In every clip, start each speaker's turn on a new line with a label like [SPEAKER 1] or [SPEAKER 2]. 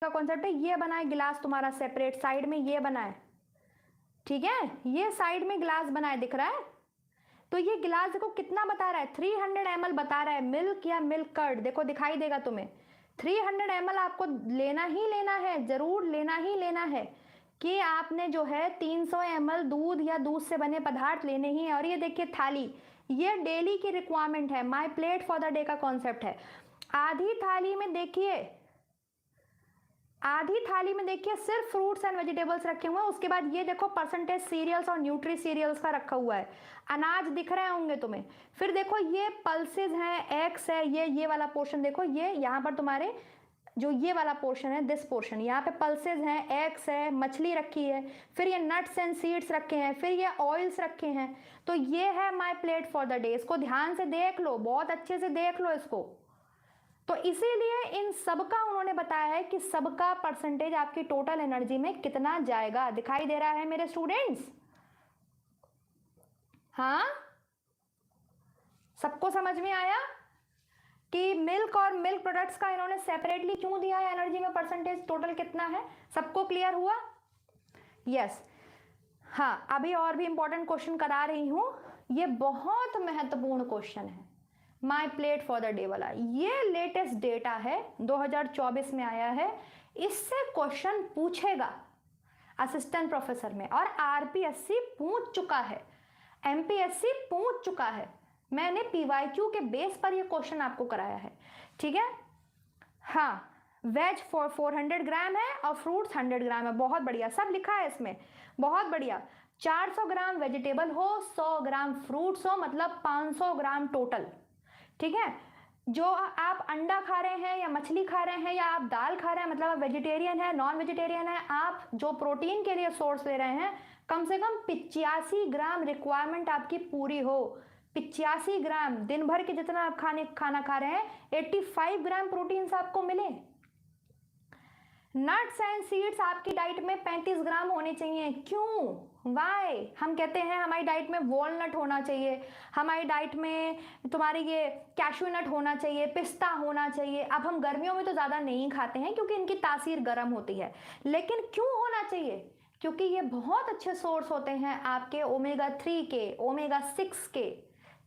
[SPEAKER 1] का कॉन्सेप्ट है, ये बना है गिलास तुम्हारा सेपरेट, साइड में ये बना है, ठीक है, ये साइड में गिलास बना है, दिख रहा है। तो ये गिलास देखो कितना बता रहा है, 300 ml बता रहा है, मिल्क या मिल्क कर्ड, देखो दिखाई देगा तुम्हें। 300 ml आपको लेना ही लेना है, जरूर लेना ही लेना है, कि आपने जो है 300 ml दूध या दूध से बने पदार्थ लेने ही है। और ये देखिए थाली, ये डेली की रिक्वायरमेंट है, my plate for the day का कॉन्सेप्ट है। आधी थाली में देखिए, आधी थाली में देखिए सिर्फ फ्रूट्स एंड वेजिटेबल्स रखे हुए हैं, उसके बाद ये देखो परसेंटेज सीरियल्स और न्यूट्री सीरियल्स का रखा हुआ है, अनाज दिख रहे होंगे तुम्हें। फिर देखो ये पल्सेस हैं, एग्स है, ये वाला पोर्शन देखो, ये यहाँ पर तुम्हारे जो ये वाला पोर्शन है, दिस पोर्शन, यहाँ पे पल्सेस हैं, एग्स है, मछली रखी है, फिर ये नट्स एंड सीड्स रखे हैं, फिर ये ऑयल्स रखे हैं। तो ये है my plate for the day, इसको ध्यान से देख लो, बहुत अच्छे से देख लो इसको। तो इसीलिए इन सबका उन्होंने बताया है कि सबका परसेंटेज आपकी टोटल एनर्जी में कितना जाएगा। दिखाई दे रहा है मेरे स्टूडेंट्स? हाँ, सबको समझ में आया कि मिल्क और मिल्क प्रोडक्ट्स का इन्होंने सेपरेटली क्यों दिया है, एनर्जी में परसेंटेज टोटल कितना है? सबको क्लियर हुआ? यस। हाँ, अभी और भी इंपॉर्टेंट क्वेश्चन करा रही हूं, ये बहुत महत्वपूर्ण क्वेश्चन है, my plate for the day वाला। ये लेटेस्ट डेटा है, 2024 में आया है, इससे क्वेश्चन पूछेगा असिस्टेंट प्रोफेसर में, और आरपीएससी पूछ चुका है, एमपीएससी पूछ चुका है। मैंने पीवाईक्यू के बेस पर ये क्वेश्चन आपको कराया है, ठीक है। हाँ, वेज 400 ग्राम है और फ्रूट्स 100 ग्राम है, बहुत बढ़िया, सब लिखा है इसमें, बहुत बढ़िया। 400 ग्राम वेजिटेबल हो, 100 ग्राम फ्रूट्स हो, मतलब 500 ग्राम टोटल, ठीक है। जो आप अंडा खा रहे हैं या मछली खा रहे हैं या आप दाल खा रहे हैं, मतलब आप वेजिटेरियन है, नॉन वेजिटेरियन है, आप जो प्रोटीन के लिए सोर्स ले रहे हैं, कम से कम 85 ग्राम रिक्वायरमेंट आपकी पूरी हो। 85 ग्राम, दिन भर के जितना आप खाना खा रहे हैं, 85 ग्राम प्रोटीन से आपको मिले। नट्स एंड सीड्स आपकी डाइट में 35 ग्राम होने चाहिए। क्यों? वाई? हम कहते हैं हमारी डाइट में वॉलनट होना चाहिए, हमारी डाइट में तुम्हारी ये कैशू नट होना चाहिए, पिस्ता होना चाहिए। अब हम गर्मियों में तो ज़्यादा नहीं खाते हैं क्योंकि इनकी तासीर गर्म होती है, लेकिन क्यों होना चाहिए? क्योंकि ये बहुत अच्छे सोर्स होते हैं आपके ओमेगा 3 के, ओमेगा 6 के,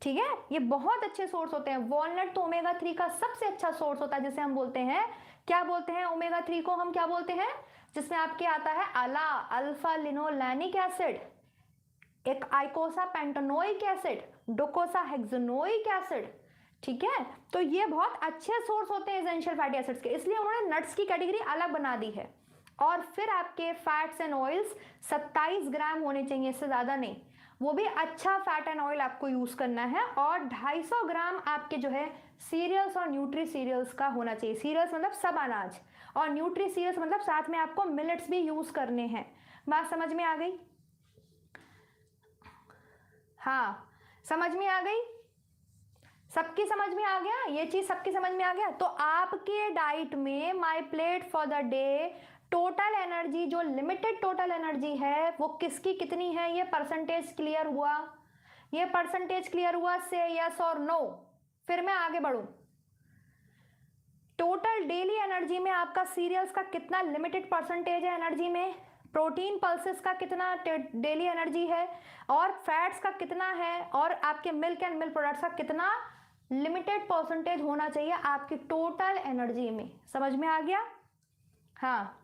[SPEAKER 1] ठीक है। ये बहुत अच्छे सोर्स होते हैं। वॉलनट तो ओमेगा 3 का सबसे अच्छा सोर्स होता है, जिसे हम बोलते हैं, क्या बोलते हैं ओमेगा 3 को हम क्या बोलते हैं? जिसमें आपके आता है अल्फा लिनोलेनिक एसिड, एक आइकोसा पेंटानोइक एसिड, डोकोसा हेक्सानोइक एसिड, ठीक है। तो ये बहुत अच्छे सोर्स होते हैं एसेंशियल फैटी एसिड्स के, इसलिए उन्होंने नट्स की कैटेगरी अलग बना दी है। और फिर आपके फैट्स एंड ऑयल्स 27 ग्राम होने चाहिए, इससे ज्यादा नहीं, वो भी अच्छा फैट एंड ऑयल आपको यूज करना है। और 250 ग्राम आपके जो है सीरियल्स और न्यूट्री सीरियल्स का होना चाहिए। सीरियल्स मतलब सब अनाज, और न्यूट्री सीरियल्स मतलब साथ में आपको मिलेट्स भी यूज करने हैं। बात समझ में आ गई? हाँ, समझ में आ गई? सबकी समझ में आ गया? ये चीज सबकी समझ में आ गया? तो आपके डाइट में my plate for the day total energy, जो लिमिटेड टोटल एनर्जी है, वो किसकी कितनी है? ये परसेंटेज क्लियर हुआ? ये परसेंटेज क्लियर हुआ? से यस और नो, फिर मैं आगे बढ़ूं। टोटल डेली एनर्जी में आपका सीरियल्स का कितना लिमिटेड परसेंटेज है एनर्जी में, प्रोटीन पल्सेस का कितना डेली एनर्जी है, और फैट्स का कितना है, और आपके मिल्क एंड मिल्क प्रोडक्ट्स का कितना लिमिटेड परसेंटेज होना चाहिए आपकी टोटल एनर्जी में। समझ में आ गया? हाँ,